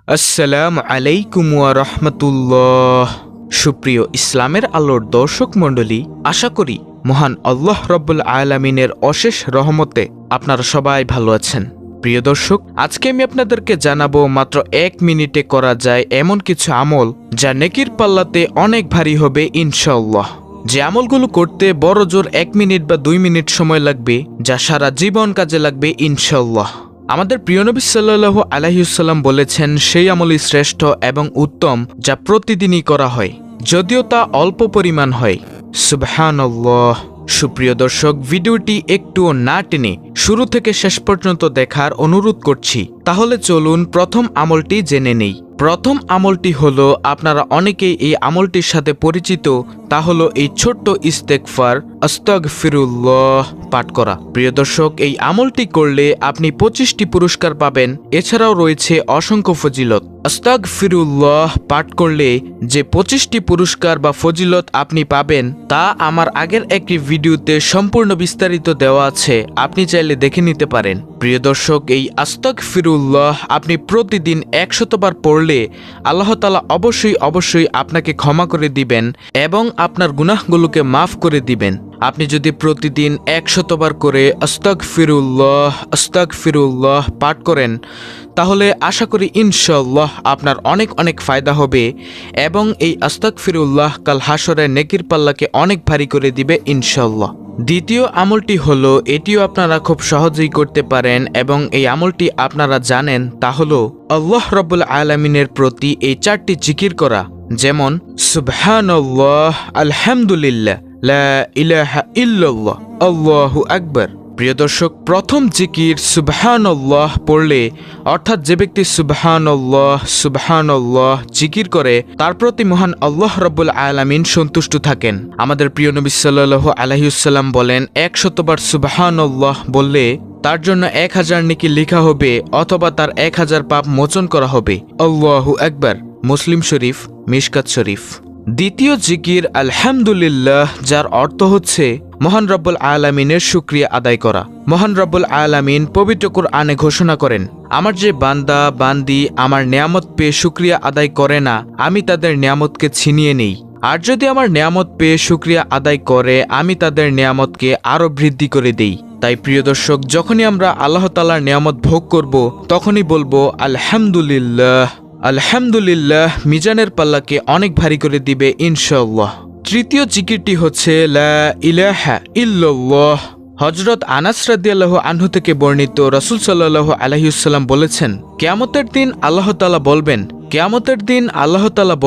আসসালামু আলাইকুম ওয়া রাহমাতুল্লাহ। সুপ্রিয় ইসলামের আলোর দর্শক মণ্ডলী, আশা করি মহান আল্লাহ রব্বুল আলামিনের অশেষ রহমতে আপনারা সবাই ভালো আছেন। প্রিয় দর্শক, আজকে আমি আপনাদেরকে জানাবো মাত্র 1 মিনিটে করা যায় এমন কিছু আমল যা নেকির পাল্লাতে অনেক ভারী হবে ইনশাআল্লাহ। যে আমলগুলো করতে বড় জোর 1 মিনিট বা 2 মিনিট সময় লাগবে, যা সারা জীবন কাজে লাগবে ইনশাআল্লাহ। আমাদের প্রিয় নবী সাল্লাল্লাহু আলাইহি ওয়াসাল্লাম বলেছেন, সেই আমলই শ্রেষ্ঠ এবং উত্তম যা প্রতিদিনই করা হয়, যদিও তা অল্প পরিমাণ হয়। সুবহানাল্লাহ। সুপ্রিয় দর্শক, ভিডিওটি একটুও না টেনে শুরু থেকে শেষ পর্যন্ত দেখার অনুরোধ করছি। তাহলে চলুন প্রথম আমলটি জেনে নেই। প্রথম আমলটি হলো, আপনারা অনেকেই এই আমলটির সাথে পরিচিত, তা হলো এই ছোট্ট ইস্তেগফার আস্তাগফিরুল্লাহ পাঠ করা। প্রিয় দর্শক, এই আমলটি করলে আপনি 25টি পুরস্কার পাবেন। এছাড়াও রয়েছে অসংখ্য ফজিলত। আস্তাগফিরুল্লাহ পাঠ করলে যে 25টি পুরস্কার বা ফজিলত আপনি পাবেন, তা আমার আগের একটি ভিডিওতে সম্পূর্ণ বিস্তারিত দেওয়া আছে, আপনি চাইলে দেখে নিতে পারেন। প্রিয় দর্শক, এই আস্তাগফিরুল্লাহ আপনি প্রতিদিন 100 বার পড়লে আল্লাহ তাআলা অবশ্যই আপনাকে ক্ষমা করে দিবেন এবং আপনার গুনাহগুলোকে মাফ করে দিবেন। আপনি যদি প্রতিদিন 100 বার করে আস্তাগফিরুল্লাহ পাঠ করেন, তাহলে আশা করি ইনশাআল্লাহ আপনার অনেক ফায়দা হবে এবং এই আস্তাগফিরুল্লাহ কাল হাসরে নেকির পাল্লাকে অনেক ভারী করে দিবে ইনশাআল্লাহ। দ্বিতীয় আমলটি হলো, এটিও আপনারা খুব সহজেই করতে পারেন এবং এই আমলটি আপনারা জানেন, তা হলো আল্লাহ রাব্বুল আলামিনের প্রতি এই 4টি জিকির করা, যেমন সুবহানাল্লাহ, আলহামদুলিল্লাহ, লা ইলাহা ইল্লাল্লাহ, আল্লাহু আকবার। প্রিয় দর্শক, প্রথম জিকির সুবহানাল্লাহ পড়লে, অর্থাৎ যে ব্যক্তি সুবহানাল্লাহ জিকির করে, তার প্রতি মহান আল্লাহ রাব্বুল আলামিন সন্তুষ্ট থাকেন। আমাদের প্রিয় নবী সাল্লাল্লাহু আলাইহি ওয়াসাল্লাম বলেন, 100 বার সুবহানাল্লাহ বললে তার জন্য 1000 নেকি লেখা হবে, অথবা তার 1000 পাপ মোচন করা হবে। আল্লাহু আকবার। মুসলিম শরীফ, মিশকাত শরীফ। দ্বিতীয় জিকির আলহামদুলিল্লাহ, যার অর্থ হচ্ছে মহান রব্বুল আলামিনের শুকরিয়া আদায় করা। মহান রব্বুল আলামিন পবিত্র কুরআনে ঘোষণা করেন, আমার যে বান্দা বান্দি আমার নিয়ামত পেয়ে শুকরিয়া আদায় করে না, আমি তাদের নিয়ামতকে ছিনিয়ে নেই। আর যদি আমার নিয়ামত পেয়ে শুকরিয়া আদায় করে, আমি তাদের নিয়ামতকে আরো বৃদ্ধি করে দেই। তাই প্রিয় দর্শক, যখনই আমরা আল্লাহ তাআলার নিয়ামত ভোগ করব, তখনই বলবো আলহামদুলিল্লাহ। আলহামদুলিল্লাহ মিজানের পাল্লাকে অনেক ভারী করে দিবে ইনশাআল্লাহ। তৃতীয় জিকিরটি হচ্ছে লা ইলাহা ইল্লাল্লাহ। হযরত আনাস রাদিয়াল্লাহু আনহু থেকে বর্ণিত, রাসূল সাল্লাল্লাহু আলাইহি ওয়াসাল্লাম বলেছেন, কিয়ামতের দিন আল্লাহ তাআলা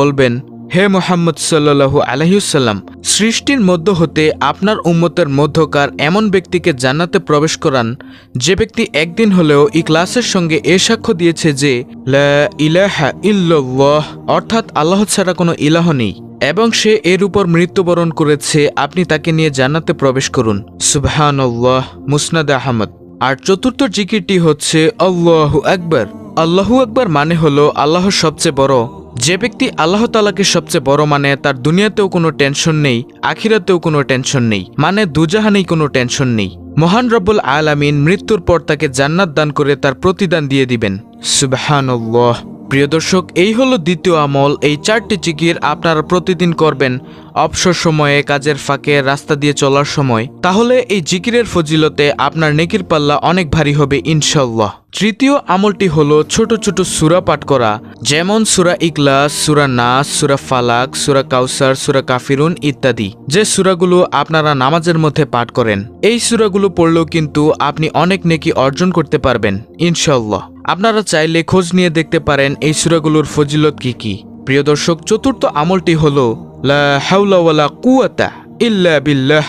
বলবেন, হে মুহাম্মদ সাল্লাল্লাহু আলাইহি ওয়াসাল্লাম, সৃষ্টির মধ্য হতে আপনার উম্মতের মধ্যকার এমন ব্যক্তিকে জান্নাতে প্রবেশ করান, যে ব্যক্তি একদিন হলেও ইখলাসের সঙ্গে এ সাক্ষ্য দিয়েছে যে লা ইলাহা ইল্লাল্লাহ, অর্থাৎ আল্লাহ ছাড়া কোনো ইলাহ নেই, এবং সে এর উপর মৃত্যুবরণ করেছে, আপনি তাকে নিয়ে জান্নাতে প্রবেশ করুন। সুবহানাল্লাহ। মুসনাদ আহমদ। আর চতুর্থ জিকিরটি হচ্ছে আল্লাহু আকবার। আল্লাহু আকবার মানে হলো আল্লাহ সবচেয়ে বড়। যে ব্যক্তি আল্লাহ তাআলাকে সবচেয়ে বড় মানে, তার দুনিয়াতেও কোনো টেনশন নেই, আখিরাতেও কোনো টেনশন নেই, মানে দুজাহানেই কোনো টেনশন নেই। মহান রব্বুল আলামিন মৃত্যুর পর তাকে জান্নাত দান করে তার প্রতিদান দিয়ে দিবেন। সুবহানাল্লাহ। প্রিয় দর্শক, এই হলো দ্বিতীয় আমল। এই 4টি জিকির আপনারা প্রতিদিন করবেন, অবসর সময়ে, কাজের ফাঁকে, রাস্তা দিয়ে চলার সময়। তাহলে এই জিকিরের ফজিলতে আপনার নেকির পাল্লা অনেক ভারী হবে ইনশাআল্লাহ। তৃতীয় আমলটি হলো ছোট ছোট সূরা পাঠ করা, যেমন সূরা ইখলাস, সূরা নাস, সূরা ফালাক, সূরা কাউসার, সূরা কাফিরুন ইত্যাদি, যে সূরাগুলো আপনারা নামাজের মধ্যে পাঠ করেন। এই সূরাগুলো পড়লেও কিন্তু আপনি অনেক নেকি অর্জন করতে পারবেন ইনশাআল্লাহ। আপনারা চাইলে খোঁজ নিয়ে দেখতে পারেন এই সূরাগুলোর ফজিলত কি। প্রিয় দর্শক, চতুর্থ আমলটি হলো লা হাওলা ওয়ালা কুওয়াতা ইল্লা বিল্লাহ।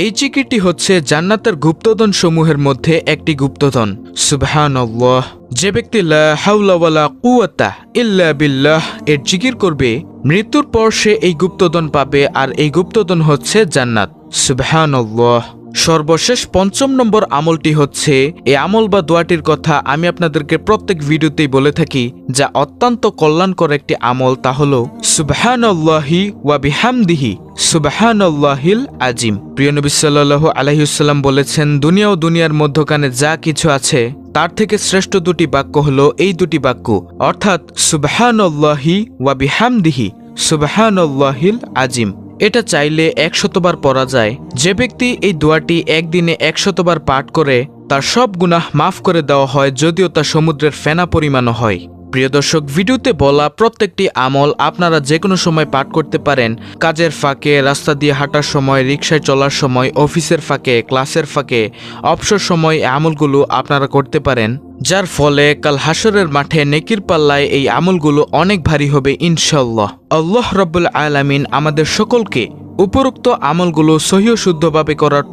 এই জিকিরটি হচ্ছে জান্নাতের গুপ্তধন সমূহের মধ্যে একটি গুপ্তধন। সুবহানাল্লাহ। যে ব্যক্তি লা হাওলা ওয়ালা কুওয়াতা ইল্লা বিল্লাহ এর জিকির করবে, মৃত্যুর পর সে এই গুপ্তধন পাবে, আর এই গুপ্তধন হচ্ছে জান্নাত। সুবহানাল্লাহ। সর্বশেষ ৫ম নম্বর আমলটি হচ্ছে, এই আমল বা দোয়াটির কথা আমি আপনাদেরকে প্রত্যেক ভিডিওতেই বলে থাকি, যা অত্যন্ত কল্যাণকর একটি আমল, তা হলো সুবহানাল্লাহি ওয়া বিহামদিহি সুবহানাল্লাহিল আজিম। প্রিয় নবী সাল্লাল্লাহু আলাইহি ওয়াসাল্লাম বলেছেন, দুনিয়া ও দুনিয়ার মধ্যখানে যা কিছু আছে তার থেকে শ্রেষ্ঠ দুটি বাক্য হলো এই দুটি বাক্য, অর্থাৎ সুবহানাল্লাহি ওয়া বিহামদিহি সুবহানাল্লাহিল আজিম। এটা চাইলে ১০০বার পড়া যায়। যে ব্যক্তি এই দোয়াটি একদিনে ১০০বার পাঠ করে তার সব গুনাহ মাফ করে দেওয়া হয়, যদিও তা সমুদ্রের ফেনা পরিমাণও হয়। প্রিয় দর্শক, ভিডিওতে বলা প্রত্যেকটি আমল আপনারা যে কোনো সময় পাঠ করতে পারেন। কাজের ফাঁকে, রাস্তা দিয়ে হাঁটার সময়, রিকশায় চলার সময়, অফিসের ফাঁকে, ক্লাসের ফাঁকে, অবসর সময় এই আমলগুলো আপনারা করতে পারেন, যার ফলে কাল হাসরের মাঠে নেকির পাল্লায় এই আমলগুলো অনেক ভারী হবে ইনশাআল্লাহ। আল্লাহ রাব্বুল আলামিন আমাদের সকলকে উপরোক্ত আমলগুলো সহিহ শুদ্ধভাবে করার